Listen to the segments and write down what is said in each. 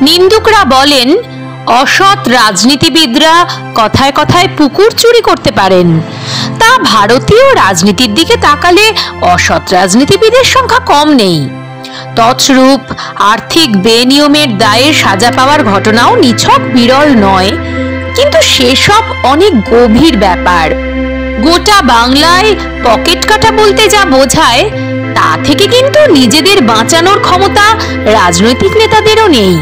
নিন্দুকরা বলেন, অসৎ রাজনীতিবিদরা কথায় কথায় পুকুর চুরি করতে পারেন। তা ভারতীয় রাজনীতির দিকে তাকালে অসৎ রাজনীতিবিদের সংখ্যা কম নেই। তৎরূপ আর্থিক বেনিয়মের দায়ে সাজা পাওয়ার ঘটনাও নিছক বিরল নয়, কিন্তু সেসব অনেক গভীর ব্যাপার। গোটা বাংলায় পকেট কাটা বলতে যা বোঝায়, তা থেকে কিন্তু নিজেদের বাঁচানোর ক্ষমতা রাজনৈতিক নেতাদেরও নেই।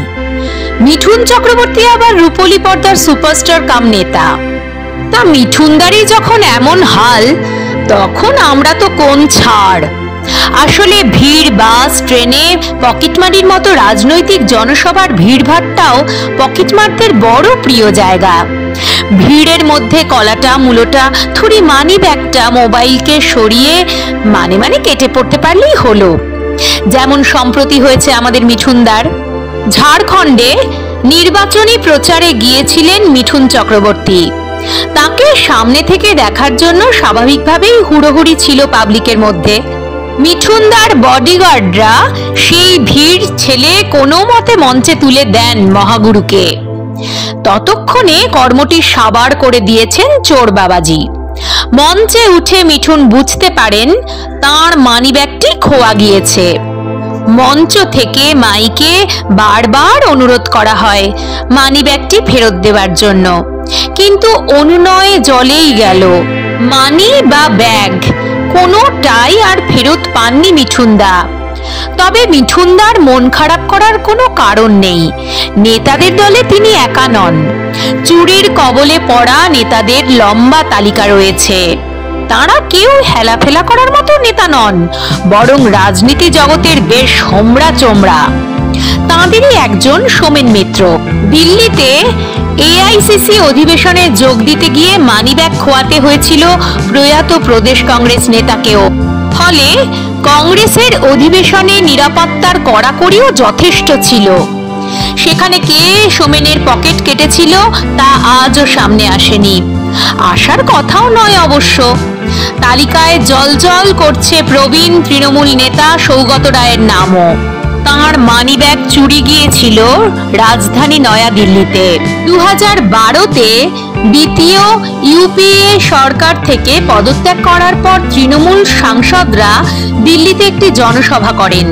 মিঠুন চক্রবর্তী আবার রূপলী পর্দার সুপারস্টার কাম নেতা। তা মিঠুনদারই যখন এমন হাল, তখন আমরা তো কোন ছাড়। আসলে ভিড়, বাস, ট্রেনে পকেটমারির মতো রাজনৈতিক জনসভার ভিড়ভাট্টাও পকেটমারদের বড় প্রিয় জায়গা। ভিড়ের মধ্যে কলাটা, মূলটা, থুড়ি মানি ব্যাগটা, মোবাইলকে সরিয়ে মানে কেটে পড়তে পারলেই হলো। যেমন সম্প্রতি হয়েছে আমাদের মিঠুনদার। ঝাড়খণ্ডে নির্বাচনী প্রচারে গিয়েছিলেন মিঠুন চক্রবর্তী। তাকে সামনে থেকে দেখার জন্য স্বাভাবিকভাবেই হুড়োহুড়ি ছিল পাবলিকের মধ্যে। মিঠুনদার বডিগার্ডরা সেই ভিড় ছেলে কোনো মতে মঞ্চে তুলে দেন মহাগুরুকে। ততক্ষণে কর্মটি সাবার করে দিয়েছেন চোর বাবাজি। মঞ্চে উঠে মিঠুন বুঝতে পারেন তাঁর মানিব্যাগটি খোয়া গিয়েছে। মঞ্চ থেকে মাইকে বারবার অনুরোধ করা হয় মানিব্যাগটি ফেরত দেওয়ার জন্য, কিন্তু অনুনয়ে জলেই গেল। মানি বা ব্যাগ কোনোটাই আর ফেরত পাননি মিঠুনদা। তবে মিঠুনদার মন খারাপ করার কোনো কারণ নেই। নেতাদের দলে তিনি একা নন। চুরির কবলে পড়া নেতাদের লম্বা তালিকা রয়েছে। তারা কেউ হেলাফেলা করার মতো নেতা নন, বরং রাজনীতি জগতের বেশ হোমরা চোমরা। তাঁদেরই একজন সোমেন মিত্র। দিল্লিতে এআইসিসি অধিবেশনে যোগ দিতে গিয়ে মানিব্যাগ খোয়াতে হয়েছিল প্রয়াত প্রদেশ কংগ্রেস নেতাকেও। ফলে কংগ্রেসের অধিবেশনে নিরাপত্তার কড়াকড়িও যথেষ্ট ছিল। সেখানে কে সোমেনের পকেট কেটেছিল তা আজও সামনে আসেনি, আসার কথাও নয় অবশ্য। তালিকায় জলজল করছে প্রবীণ তৃণমূল নেতা সৌগত রায়ের নামও। তাঁর মানিব্যাগ চুরি গিয়েছিল রাজধানী নয়াদিল্লিতে। 2012-তে দ্বিতীয় ইউপিএ সরকার থেকে পদত্যাগ করার পর তৃণমূল সাংসদরা দিল্লিতে একটি জনসভা করেন।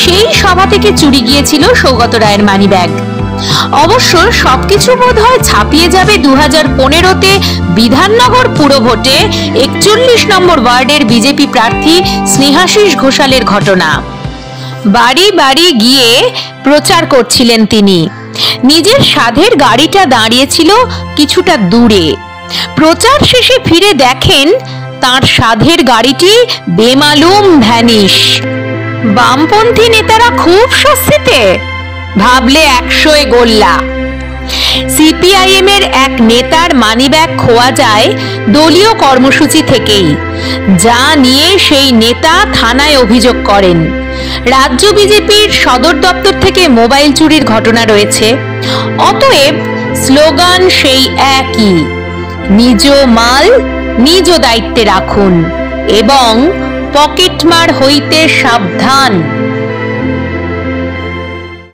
সেই সভা থেকে চুরি গিয়েছিল সৌগত রায়ের মানিব্যাগ। অবশ্য সবকিছু বোধহয় ছাপিয়ে যাবে 2015-তে বিধাননগর পুরভোটে 41 নম্বর ওয়ার্ডের বিজেপি প্রার্থী স্নেহাশিস ঘোষালের ঘটনা। বাড়ি বাড়ি গিয়ে প্রচার করছিলেন তিনি। নিজের সাধের গাড়িটা দাঁড়িয়েছিল কিছুটা দূরে। প্রচার শেষে ফিরে দেখেন তার সাধের গাড়িটি বেমালুম ভ্যানিশ। বামপন্থী নেতারা খুব স্বস্তিতে, ভাবলে 100 গোল্লা। সিপিআইএম এর এক নেতার মানিব্যাগ খোয়া যায় দলীয় কর্মসূচি থেকেই, যা নিয়ে সেই নেতা থানায় অভিযোগ করেন। রাজ্য বিজেপির সদর দপ্তর থেকে মোবাইল চুরির ঘটনা রয়েছে। অতএব স্লোগান সেই একই, নিজ মাল নিজ দায়িত্বে রাখুন এবং পকেটমার হইতে সাবধান।